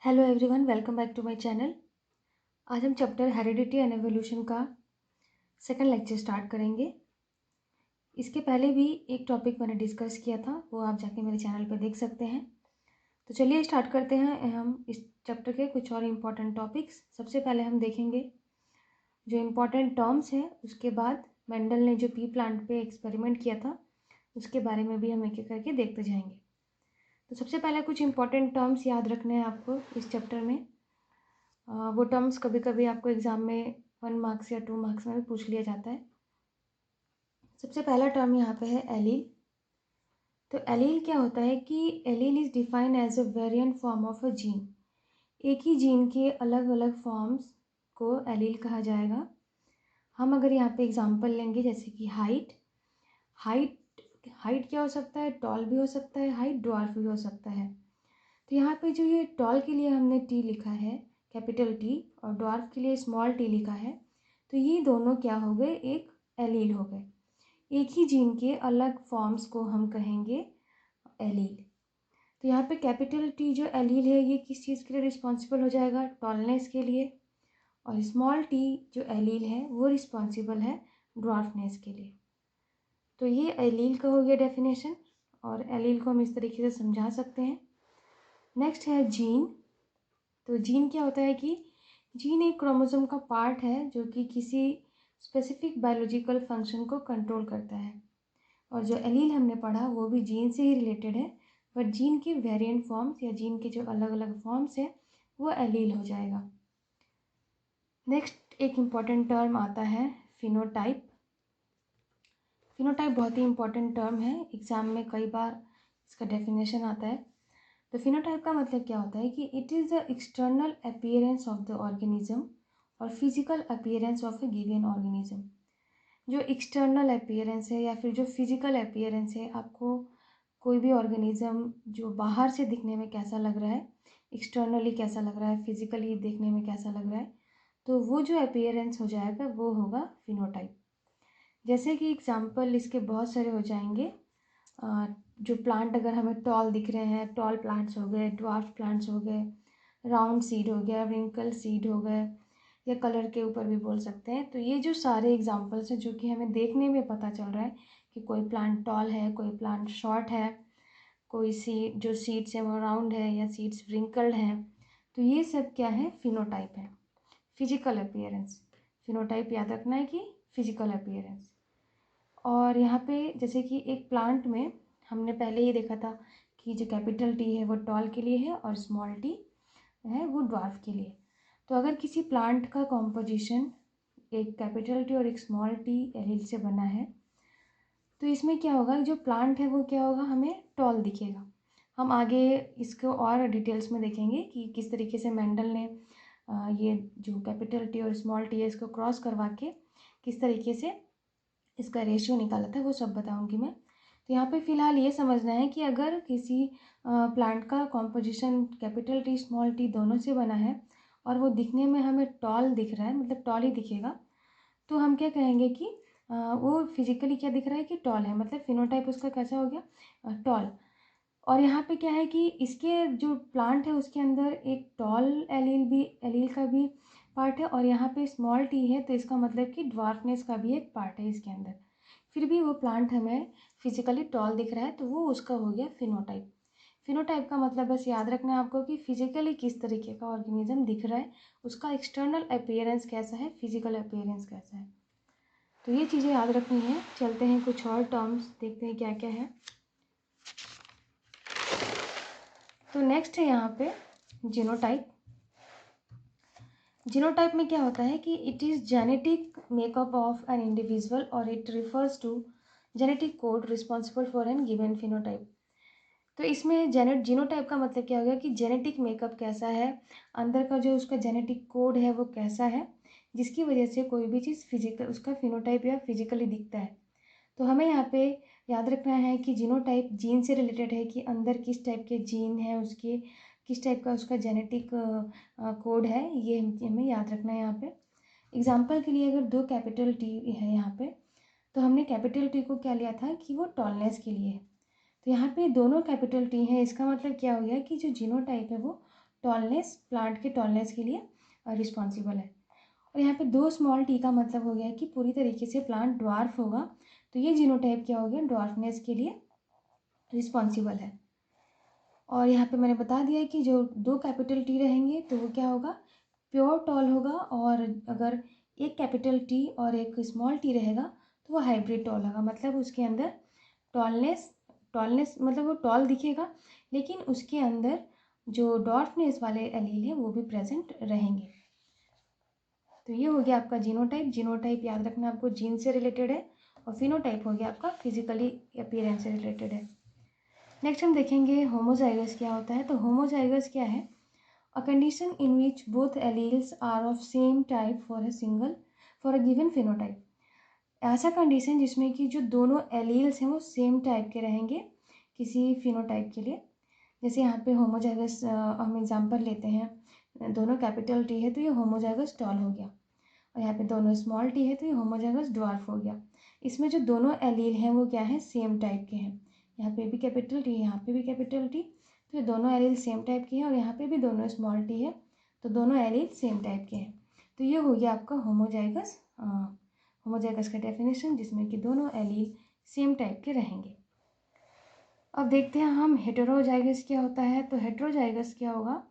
Hello everyone, welcome back to my channel. आज हम chapter heredity and evolution का second lecture start करेंगे। इसके पहले भी एक टॉपिक मैंने डिस्कस किया था, वो आप जाके मेरे चैनल पर देख सकते हैं। तो चलिए स्टार्ट करते हैं हम इस चैप्टर के कुछ और इम्पॉर्टेंट टॉपिक्स। सबसे पहले हम देखेंगे जो इम्पॉर्टेंट टर्म्स हैं, उसके बाद मेंडल ने जो पी प्लांट पे एक्सपेरिमेंट किया था उसके बारे में भी हम एक एक करके देखते जाएंगे। तो सबसे पहले कुछ इम्पॉर्टेंट टर्म्स याद रखने हैं आपको इस चैप्टर में। वो टर्म्स कभी कभी आपको एग्ज़ाम में 1 मार्क्स या 2 मार्क्स में भी पूछ लिया जाता है। सबसे पहला टर्म यहाँ पे है एलील। तो एलील क्या होता है कि allele is defined as a variant form of a gene. एक ही जीन के अलग अलग फॉर्म्स को एलील कहा जाएगा। हम अगर यहाँ पे एग्जांपल लेंगे जैसे कि हाइट हाइट हाइट क्या हो सकता है, टॉल भी हो सकता है, हाइट ड्वार्फ भी हो सकता है। तो यहाँ पे जो ये टॉल के लिए हमने टी लिखा है कैपिटल टी और ड्वार्फ के लिए स्मॉल टी लिखा है, तो ये दोनों क्या हो गए, एक एलील हो गए। एक ही जीन के अलग फॉर्म्स को हम कहेंगे एलील। तो यहाँ पे कैपिटल टी जो एलील है ये किस चीज़ के लिए रिस्पॉन्सिबल हो जाएगा, टॉलनेस के लिए, और स्मॉल टी जो एलील है वो रिस्पॉन्सिबल है ड्वार्फनेस के लिए। तो ये एलील का हो गया डेफिनेशन, और एलील को हम इस तरीके से समझा सकते हैं। नेक्स्ट है जीन। तो जीन क्या होता है कि जीन एक क्रोमोसोम का पार्ट है जो कि किसी स्पेसिफिक बायोलॉजिकल फंक्शन को कंट्रोल करता है। और जो एलील हमने पढ़ा वो भी जीन से ही रिलेटेड है, बट जीन के वेरिएंट फॉर्म्स या जीन के जो अलग अलग फॉर्म्स है वो एलील हो जाएगा। नेक्स्ट एक इम्पॉर्टेंट टर्म आता है फिनोटाइप। फिनोटाइप बहुत ही इम्पॉर्टेंट टर्म है, एग्जाम में कई बार इसका डेफिनेशन आता है। तो फिनोटाइप का मतलब क्या होता है कि it is the external appearance of the organism और physical appearance of a given organism. जो एक्सटर्नल अपीयरेंस है या फिर जो फिजिकल अपीयरेंस है, आपको कोई भी ऑर्गेनिज्म जो बाहर से दिखने में कैसा लग रहा है, एक्सटर्नली कैसा लग रहा है, फिजिकली देखने में कैसा लग रहा है, तो वो जो अपीयरेंस हो जाएगा वो होगा फिनोटाइप। जैसे कि एग्जाम्पल इसके बहुत सारे हो जाएंगे। जो प्लांट अगर हमें टॉल दिख रहे हैं, टॉल प्लांट्स हो गए, ड्वार्फ प्लांट्स हो गए, राउंड सीड हो गया, रिंकल सीड हो गए, या कलर के ऊपर भी बोल सकते हैं। तो ये जो सारे एग्जांपल्स हैं जो कि हमें देखने में पता चल रहा है कि कोई प्लांट टॉल है, कोई प्लांट शॉर्ट है, कोई सीड जो सीड्स हैं वो राउंड है या सीड्स रिंकल्ड हैं, तो ये सब क्या है, फिनोटाइप है, फिजिकल अपीयरेंस। फिनोटाइप याद रखना है कि फिजिकल अपीयरेंस। और यहाँ पे जैसे कि एक प्लांट में हमने पहले ही देखा था कि जो कैपिटल टी है वो टॉल के लिए है और स्मॉल टी है वो ड्वार्फ के लिए। तो अगर किसी प्लांट का कॉम्पोजिशन एक कैपिटल टी और एक स्मॉल टी एलील से बना है, तो इसमें क्या होगा, जो प्लांट है वो क्या होगा, हमें टॉल दिखेगा। हम आगे इसको और डिटेल्स में देखेंगे कि किस तरीके से मेंडल ने ये जो कैपिटल टी और स्मॉल टी है इसको क्रॉस करवा के किस तरीके से इसका रेशियो निकाला था, वो सब बताऊंगी मैं। तो यहाँ पे फ़िलहाल ये समझना है कि अगर किसी प्लांट का composition capital T small T दोनों से बना है और वो दिखने में हमें टॉल दिख रहा है, मतलब टॉल ही दिखेगा, तो हम क्या कहेंगे कि वो फिजिकली क्या दिख रहा है कि टॉल है, मतलब फिनोटाइप उसका कैसा हो गया, टॉल। और यहाँ पे क्या है कि इसके जो प्लांट है उसके अंदर एक टॉल एलील का भी पार्ट है, और यहाँ पे स्मॉल टी है, तो इसका मतलब कि ड्वार्फनेस का भी एक पार्ट है इसके अंदर। फिर भी वो प्लांट हमें फिजिकली टॉल दिख रहा है, तो वो उसका हो गया फिनोटाइप। फिनोटाइप का मतलब बस याद रखना है आपको कि फिजिकली किस तरीके का ऑर्गेनिज्म दिख रहा है, उसका एक्सटर्नल अपीयरेंस कैसा है, फिजिकल अपीयरेंस कैसा है। तो ये चीज़ें याद रखनी है। चलते हैं कुछ और टर्म्स देखते हैं क्या क्या है। तो नेक्स्ट है यहाँ पे जीनोटाइप। जीनोटाइप में क्या होता है कि it is genetic makeup of an individual और it refers to genetic code responsible for an given phenotype. तो इसमें जीनोटाइप का मतलब क्या हो गया कि जेनेटिक मेकअप कैसा है, अंदर का जो उसका जेनेटिक कोड है वो कैसा है, जिसकी वजह से कोई भी चीज़ फिजिकल उसका फिनोटाइप या फिजिकली दिखता है। तो हमें यहाँ पे याद रखना है कि जीनोटाइप जीन से रिलेटेड है कि अंदर किस टाइप के जीन है, उसके किस टाइप का उसका जेनेटिक कोड है, ये हमें याद रखना है यहाँ पे। एग्जाम्पल के लिए अगर 2 कैपिटल टी है यहाँ पे, तो हमने कैपिटल टी को क्या लिया था कि वो टॉलनेस के लिए है। तो यहाँ पे दोनों कैपिटल टी है, इसका मतलब क्या हो गया कि जो जीनोटाइप है वो टॉलनेस, प्लांट के टॉलनेस के लिए रिस्पॉन्सिबल है। और यहाँ पे 2 स्मॉल टी का मतलब हो गया कि पूरी तरीके से प्लांट ड्वार्फ होगा, तो ये जीनोटाइप क्या हो गया, ड्वार्फनेस के लिए रिस्पॉन्सिबल है। और यहाँ पे मैंने बता दिया है कि जो 2 कैपिटल टी रहेंगे तो वो क्या होगा, प्योर टॉल होगा, और अगर एक कैपिटल टी और एक स्मॉल टी रहेगा तो वो हाइब्रिड टॉल होगा। मतलब उसके अंदर टॉलनेस मतलब वो टॉल दिखेगा, लेकिन उसके अंदर जो डॉर्फनेस वाले एलील है वो भी प्रेजेंट रहेंगे। तो ये हो गया आपका जीनोटाइप। जीनोटाइप याद रखना आपको जीन से रिलेटेड है, और फिनोटाइप हो गया आपका फिजिकली अपीयरेंस से रिलेटेड है। नेक्स्ट हम देखेंगे होमोजाइगस क्या होता है। तो होमोजाइगस क्या है, a condition in which both alleles are of same type for a given phenotype. ऐसा कंडीशन जिसमें कि जो दोनों एलील्स हैं वो सेम टाइप के रहेंगे किसी फिनोटाइप के लिए। जैसे यहाँ पे होमोजाइगस हम एग्जांपल लेते हैं, दोनों कैपिटल टी है तो ये होमोजाइगस टॉल हो गया, और यहाँ पे दोनों स्मॉल टी है तो ये होमोजाइगस ड्वार्फ हो गया। इसमें जो दोनों एलील हैं वो क्या है, सेम टाइप के हैं। यहाँ पे भी कैपिटल टी, यहाँ पे भी कैपिटल टी, तो ये दोनों एलील सेम टाइप के हैं, और यहाँ पे भी दोनों स्मॉल टी है तो दोनों एलील सेम टाइप के हैं। तो ये हो गया आपका होमोजाइगस का डेफिनेशन, जिसमें कि दोनों एलील सेम टाइप के रहेंगे। अब देखते हैं हम हेटेरोजाइगस क्या होता है। तो हेटेरोजाइगस क्या होगा,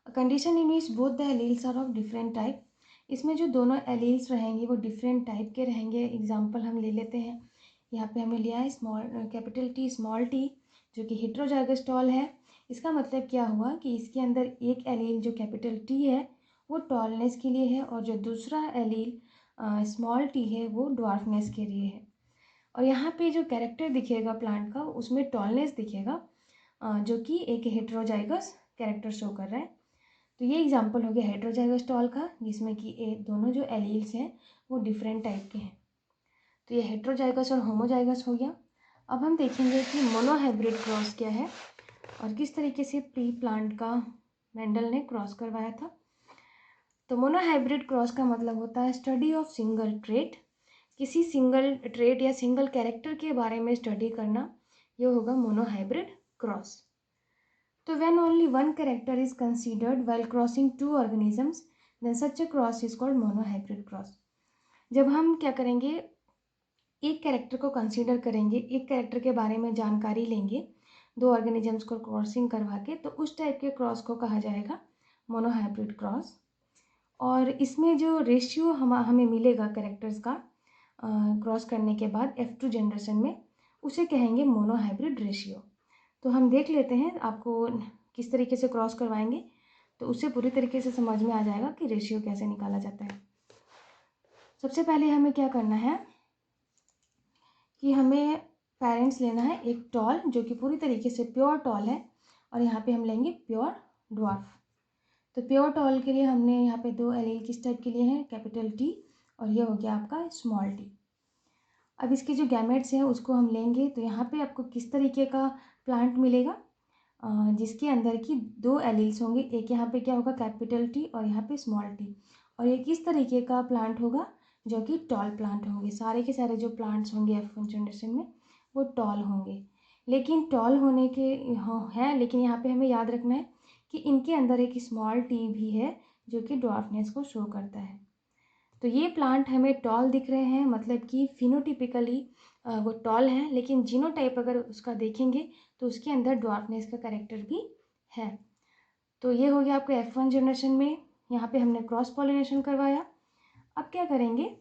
condition in which both the alleles are of different type. इसमें जो दोनों एलील्स रहेंगे वो डिफरेंट टाइप के रहेंगे। एग्जाम्पल हम ले लेते हैं, यहाँ पे हमें लिया है कैपिटल टी स्मॉल टी, जो कि हेटेरोजाइगस टॉल है। इसका मतलब क्या हुआ कि इसके अंदर एक एलील जो कैपिटल टी है वो टॉलनेस के लिए है, और जो दूसरा एलील स्मॉल टी है वो ड्वार्फनेस के लिए है। और यहाँ पे जो कैरेक्टर दिखेगा प्लांट का उसमें टॉलनेस दिखेगा, जो कि एक हेटेरोजाइगस कैरेक्टर शो कर रहा है। तो ये एग्जांपल हो गया हेटेरोजाइगस टॉल का, जिसमें कि दोनों जो एलील्स हैं वो डिफरेंट टाइप के हैं। तो ये हेटेरोजाइगस और होमोजाइगस हो गया। अब हम देखेंगे कि मोनोहाइब्रिड क्रॉस क्या है और किस तरीके से प्री प्लांट का मेंडल ने क्रॉस करवाया था। तो मोनोहाइब्रिड क्रॉस का मतलब होता है स्टडी ऑफ सिंगल ट्रेट, किसी सिंगल ट्रेट या सिंगल कैरेक्टर के बारे में स्टडी करना, ये होगा मोनोहाइब्रिड क्रॉस। तो when only one character is considered while crossing two organisms, then such a cross is called monohybrid cross. जब हम क्या करेंगे, एक कैरेक्टर को कंसीडर करेंगे, एक कैरेक्टर के बारे में जानकारी लेंगे दो ऑर्गेनिजम्स को क्रॉसिंग करवा के, तो उस टाइप के क्रॉस को कहा जाएगा मोनोहाइब्रिड क्रॉस। और इसमें जो रेशियो हमें मिलेगा कैरेक्टर्स का क्रॉस करने के बाद F2 जनरेशन में, उसे कहेंगे मोनोहाइब्रिड रेशियो। तो हम देख लेते हैं आपको किस तरीके से क्रॉस करवाएंगे, तो उससे पूरी तरीके से समझ में आ जाएगा कि रेशियो कैसे निकाला जाता है। सबसे पहले हमें क्या करना है कि हमें पेरेंट्स लेना है एक टॉल जो कि पूरी तरीके से प्योर टॉल है, और यहाँ पे हम लेंगे प्योर ड्वार्फ। तो प्योर टॉल के लिए हमने यहाँ पे दो एलील किस टाइप के लिए हैं, कैपिटल टी, और ये हो गया आपका स्मॉल टी। अब इसके जो गैमेट्स हैं उसको हम लेंगे, तो यहाँ पे आपको किस तरीके का प्लांट मिलेगा, जिसके अंदर की दो एलील्स होंगे, एक यहाँ पे क्या होगा कैपिटल टी और यहाँ पे स्मॉल टी, और ये किस तरीके का प्लांट होगा, जो कि टॉल प्लांट होंगे। सारे के सारे जो प्लांट्स होंगे F1 जनरेशन में वो टॉल होंगे, लेकिन टॉल होने के हैं, लेकिन यहाँ पे हमें याद रखना है कि इनके अंदर एक स्मॉल टी भी है जो कि ड्वार्फनेस को शो करता है। तो ये प्लांट हमें टॉल दिख रहे हैं, मतलब कि फिनोटिपिकली वो टॉल है, लेकिन जीनोटाइप अगर उसका देखेंगे तो उसके अंदर ड्वार्फनेस का कैरेक्टर भी है। तो ये हो गया आपको F1 जनरेशन में, यहाँ पे हमने क्रॉस पॉलिनेशन करवाया। अब क्या करेंगे,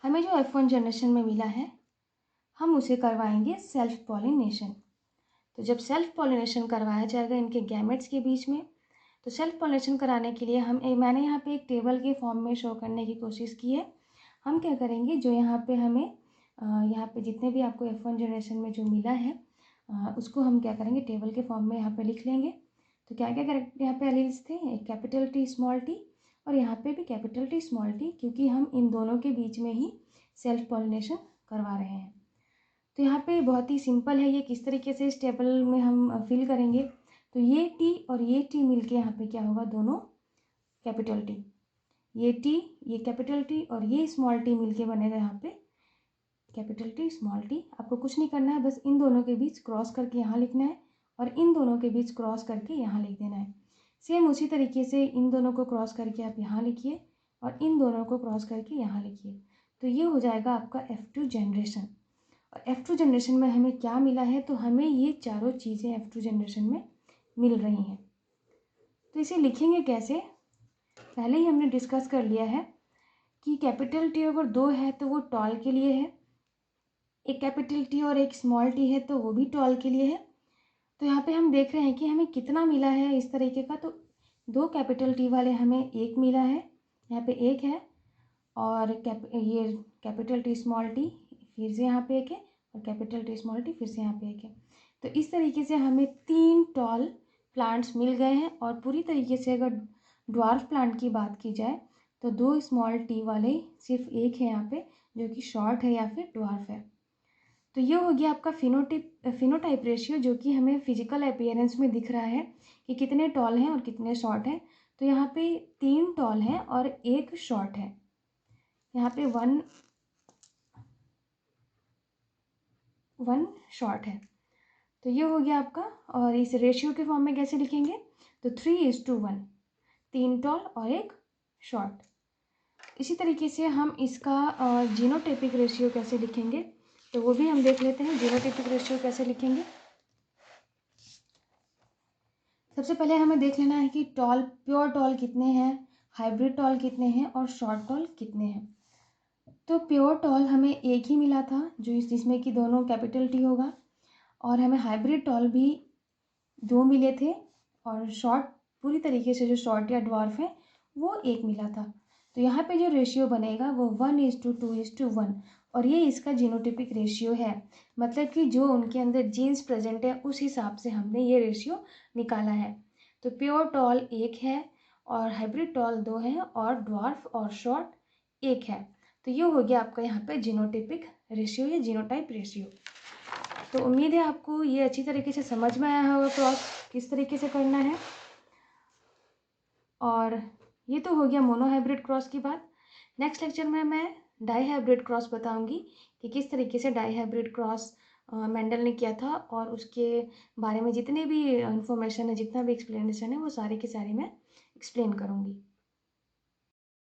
हमें जो F1 जनरेशन में मिला है हम उसे करवाएंगे सेल्फ पॉलिनेशन। तो जब सेल्फ पॉलिनेशन करवाया जाएगा इनके गैमेट्स के बीच में, तो सेल्फ पॉलिनेशन कराने के लिए मैंने यहाँ पे एक टेबल के फॉर्म में शो करने की कोशिश की है। हम क्या करेंगे, जो यहाँ पे हमें यहाँ पे जितने भी आपको F1 जनरेशन में जो मिला है उसको हम क्या करेंगे टेबल के फॉर्म में यहाँ पे लिख लेंगे। तो क्या क्या कैरेक्टर यहाँ पे एलील्स थे, एक कैपिटल टी स्मॉल टी, और यहाँ पे भी कैपिटल टी स्मॉल टी, क्योंकि हम इन दोनों के बीच में ही सेल्फ पॉलिनेशन करवा रहे हैं। तो यहाँ पे बहुत ही सिंपल है, ये किस तरीके से इस टेबल में हम फिल करेंगे। तो ये टी और ये टी मिलके यहाँ पे क्या होगा, दोनों कैपिटल टी, ये टी ये कैपिटल टी और ये स्मॉल टी मिलके बनेगा यहाँ पे कैपिटल टी स्मॉल टी। आपको कुछ नहीं करना है, बस इन दोनों के बीच क्रॉस करके यहाँ लिखना है और इन दोनों के बीच क्रॉस करके यहाँ लिख देना है। सेम उसी तरीके से इन दोनों को क्रॉस करके आप यहाँ लिखिए और इन दोनों को क्रॉस करके यहाँ लिखिए। तो ये हो जाएगा आपका F2 जनरेशन। और F2 जनरेशन में हमें क्या मिला है, तो हमें ये चारों चीज़ें F2 जनरेशन में मिल रही हैं। तो इसे लिखेंगे कैसे, पहले ही हमने डिस्कस कर लिया है कि कैपिटल टी अगर दो है तो वो टॉल के लिए है, एक कैपिटल टी और एक स्मॉल टी है तो वो भी टॉल के लिए है। तो यहाँ पे हम देख रहे हैं कि हमें कितना मिला है इस तरीके का, तो दो कैपिटल टी वाले हमें एक मिला है, यहाँ पे एक है, और ये कैपिटल टी स्मॉल टी फिर से यहाँ पे एक है, और कैपिटल टी स्मॉल टी फिर से यहाँ पे एक है। तो इस तरीके से हमें 3 टॉल प्लांट्स मिल गए हैं। और पूरी तरीके से अगर ड्वार्फ प्लांट की बात की जाए तो 2 स्मॉल टी वाले सिर्फ एक है यहाँ पे, जो कि शॉर्ट है या फिर ड्वार्फ है। तो ये हो गया आपका फिनोटाइप रेशियो, जो कि हमें फिजिकल अपीयरेंस में दिख रहा है कि कितने टॉल हैं और कितने शॉर्ट हैं। तो यहाँ पे 3 टॉल हैं और 1 शॉर्ट है, यहाँ पे 1 शॉर्ट है। तो ये हो गया आपका। और इस रेशियो के फॉर्म में कैसे लिखेंगे, तो 3:1, 3 टॉल और 1 शॉर्ट। इसी तरीके से हम इसका जीनोटाइपिक रेशियो कैसे लिखेंगे, तो वो भी हम देख लेते हैं। जीनोटाइपिक रेशियो कैसे लिखेंगे, सबसे पहले हमें देख लेना है कि टॉल, प्योर टॉल कितने हैं, हाइब्रिड टॉल कितने हैं और शॉर्ट टॉल कितने हैं। तो प्योर टॉल हमें एक ही मिला था, जिसमें कि दोनों कैपिटल टी होगा, और हमें हाइब्रिड टॉल भी 2 मिले थे, और शॉर्ट पूरी तरीके से जो शॉर्ट या ड्वार्फ है वो 1 मिला था। तो यहाँ पे जो रेशियो बनेगा वो 1:2:1, और ये इसका जीनोटिपिक रेशियो है। मतलब कि जो उनके अंदर जीन्स प्रेजेंट है उस हिसाब से हमने ये रेशियो निकाला है। तो प्योर टॉल 1 है, और हाइब्रिड टॉल 2 है, और ड्वार्फ और शॉर्ट 1 है। तो ये हो गया आपका यहाँ पे जीनोटिपिक रेशियो या जीनोटाइप रेशियो। तो उम्मीद है आपको ये अच्छी तरीके से समझ में आया होगा क्रॉस किस तरीके से करना है। और ये तो हो गया मोनो हाइब्रिड क्रॉस की बात। नेक्स्ट लेक्चर में मैं डाई हाइब्रिड क्रॉस बताऊंगी कि किस तरीके से डाई हाइब्रिड क्रॉस मेंडल ने किया था, और उसके बारे में जितने भी इंफॉर्मेशन है, जितना भी एक्सप्लेनेशन है, वो सारे के सारे मैं एक्सप्लेन करूँगी।